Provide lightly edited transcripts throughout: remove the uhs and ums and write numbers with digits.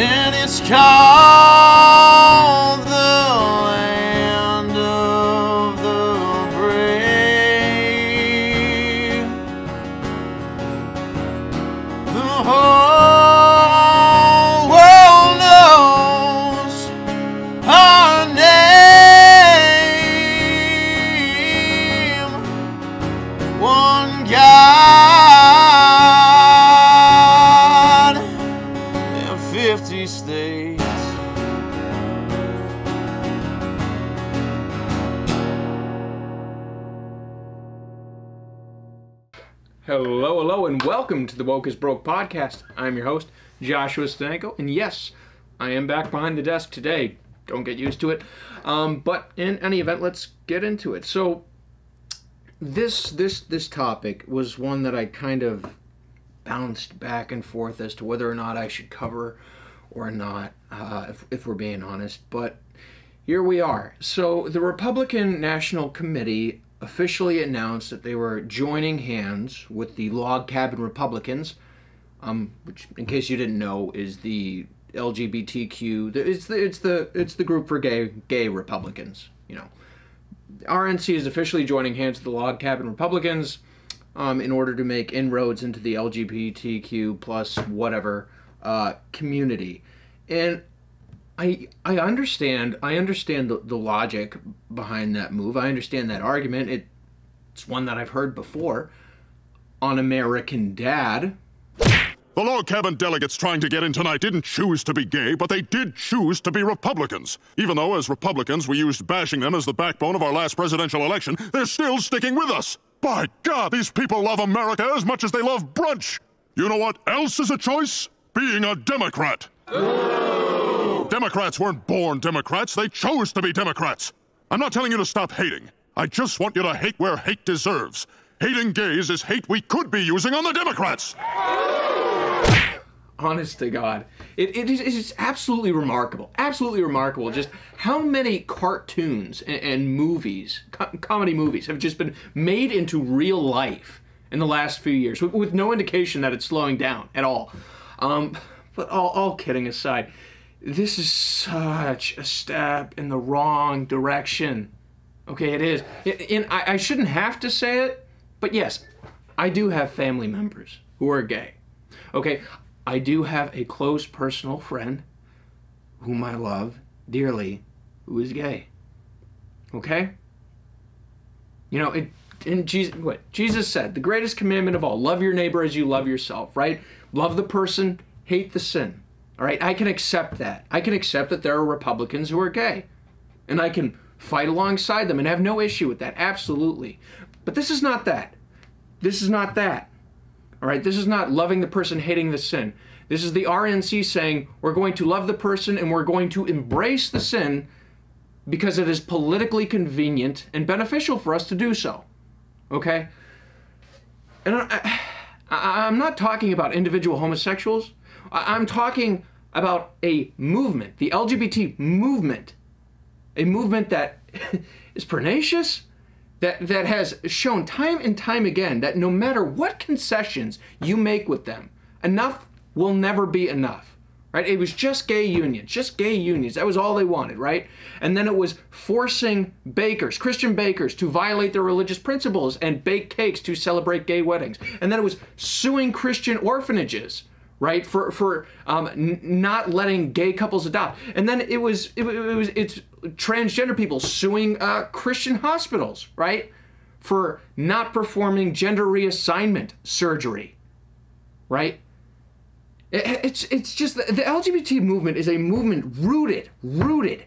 and it's called the land of the brave. The whole world knows our name. One God and 50 states. Hello, and welcome to the Woke is Broke podcast. I'm your host, Joshua Stanko, and yes, I am back behind the desk today. Don't get used to it. But in any event, let's get into it. So, this topic was one that I kind of bounced back and forth as to whether or not I should cover or not, if we're being honest. But here we are. So, the Republican National Committee officially announced that they were joining hands with the Log Cabin Republicans, which, in case you didn't know, is the LGBTQ. It's the group for gay Republicans. You know, RNC is officially joining hands with the Log Cabin Republicans in order to make inroads into the LGBTQ plus whatever community, and I understand the logic behind that move. I understand that argument. It's one that I've heard before on American Dad. The log cabin delegates trying to get in tonight didn't choose to be gay, but they did choose to be Republicans. Even though, as Republicans, we used bashing them as the backbone of our last presidential election, they're still sticking with us. By God, these people love America as much as they love brunch. You know what else is a choice? Being a Democrat. Democrats weren't born Democrats, they chose to be Democrats. I'm not telling you to stop hating. I just want you to hate where hate deserves. Hating gays is hate we could be using on the Democrats. Honest to God. It's absolutely remarkable. Absolutely remarkable just how many cartoons and movies, comedy movies, have just been made into real life in the last few years with no indication that it's slowing down at all. But all kidding aside, this is such a step in the wrong direction. Okay, it is. And I shouldn't have to say it, but yes, I do have family members who are gay. Okay, I do have a close personal friend whom I love dearly who is gay. Okay? You know, Jesus said, the greatest commandment of all, love your neighbor as you love yourself, right? Love the person, hate the sin. All right, I can accept that. I can accept that there are Republicans who are gay. And I can fight alongside them and have no issue with that, absolutely. But this is not that. This is not that. All right, this is not loving the person, hating the sin. This is the RNC saying we're going to love the person and we're going to embrace the sin because it is politically convenient and beneficial for us to do so. Okay? And I'm not talking about individual homosexuals. I'm talking about a movement, the LGBT movement, a movement that is pernicious, that has shown time and time again that no matter what concessions you make with them, enough will never be enough, right? It was just gay unions. That was all they wanted, right? And then it was forcing bakers, Christian bakers, to violate their religious principles and bake cakes to celebrate gay weddings. And then it was suing Christian orphanages, right, for not letting gay couples adopt. And then it's transgender people suing Christian hospitals, right, for not performing gender reassignment surgery, right? It's just the LGBT movement is a movement rooted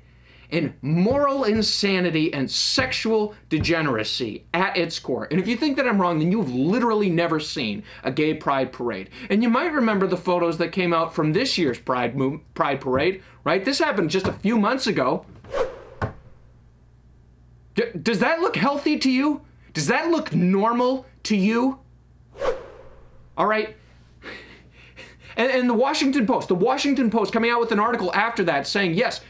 in moral insanity and sexual degeneracy at its core. And if you think that I'm wrong, then you've literally never seen a gay pride parade. And you might remember the photos that came out from this year's pride parade, right? This happened just a few months ago. Does that look healthy to you? Does that look normal to you? All right. And the Washington Post coming out with an article after that saying, yes,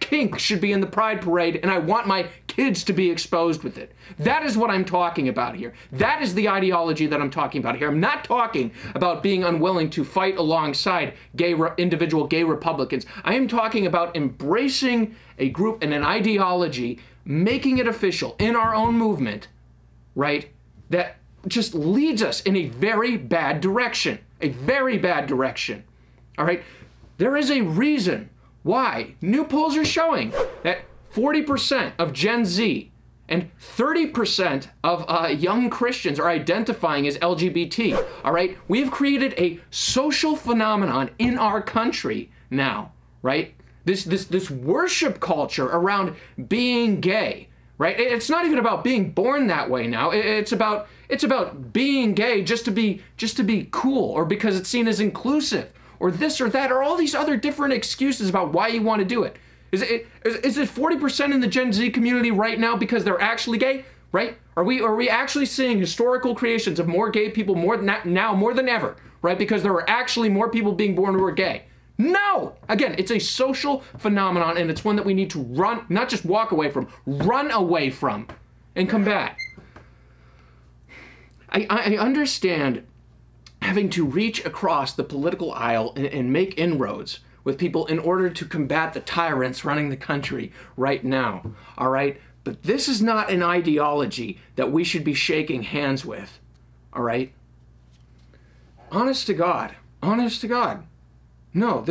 kink should be in the Pride Parade, and I want my kids to be exposed with it. That is what I'm talking about here. That is the ideology that I'm talking about here. I'm not talking about being unwilling to fight alongside individual gay Republicans. I am talking about embracing a group and an ideology, making it official in our own movement, right, that just leads us in a very bad direction. A very bad direction. All right? There is a reason why new polls are showing that 40% of Gen Z and 30% of young Christians are identifying as LGBT. All right? We've created a social phenomenon in our country now, right? This worship culture around being gay, right? It's not even about being born that way now. It's about being gay just to be cool, or because it's seen as inclusive, or this or that, or all these other different excuses about why you want to do it. Is it 40% in the Gen Z community right now because they're actually gay, right? Are we actually seeing historical creations of more gay people more than ever, right? Because there are actually more people being born who are gay. No! Again, it's a social phenomenon, and it's one that we need to run, not just walk away from, run away from and combat. I understand having to reach across the political aisle and make inroads with people in order to combat the tyrants running the country right now, all right? But this is not an ideology that we should be shaking hands with, all right? Honest to God, honest to God. No,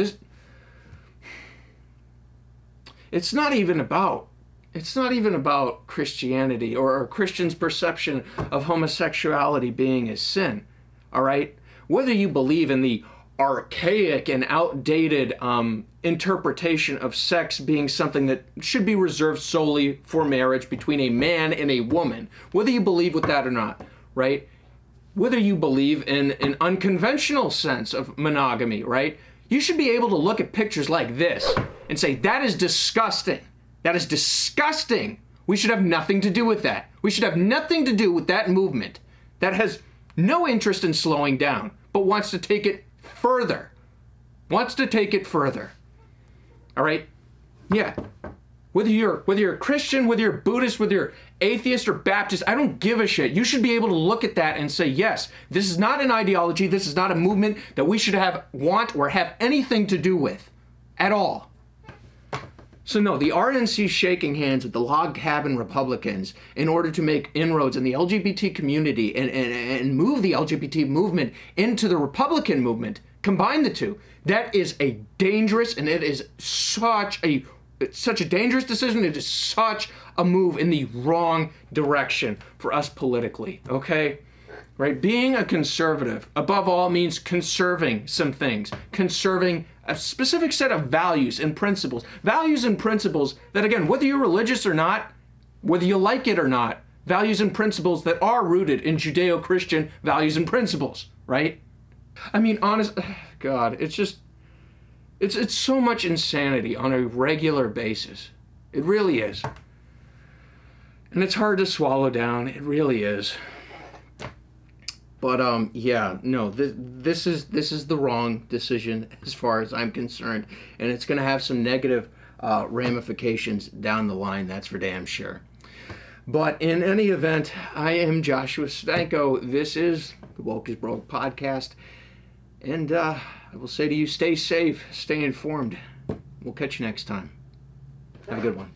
it's not even about Christianity or a Christian's perception of homosexuality being a sin, all right? Whether you believe in the archaic and outdated interpretation of sex being something that should be reserved solely for marriage between a man and a woman, whether you believe with that or not, right? Whether you believe in an unconventional sense of monogamy, right? You should be able to look at pictures like this and say, that is disgusting. That is disgusting. We should have nothing to do with that. We should have nothing to do with that movement that has no interest in slowing down, but wants to take it further. Wants to take it further. All right? Yeah. Whether you're a Christian, whether you're Buddhist, whether you're atheist or Baptist, I don't give a shit. You should be able to look at that and say, yes, this is not an ideology, this is not a movement that we should want or have anything to do with at all. So no, the RNC shaking hands with the log cabin Republicans in order to make inroads in the LGBT community and move the LGBT movement into the Republican movement, combine the two, that is a dangerous, and it is such a dangerous decision. It is such a move in the wrong direction for us politically, okay? Right? Being a conservative, above all, means conserving some things, conserving a specific set of values and principles. Values and principles that, again, whether you're religious or not, whether you like it or not, values and principles that are rooted in Judeo-Christian values and principles, right? I mean, honest, God, it's just, it's so much insanity on a regular basis. It really is. And it's hard to swallow down. It really is. But yeah, no, this is the wrong decision as far as I'm concerned, and it's going to have some negative ramifications down the line. That's for damn sure. But in any event, I am Joshua Stanko. This is the Woke is Broke podcast, and I will say to you, stay safe, stay informed. We'll catch you next time. Have a good one.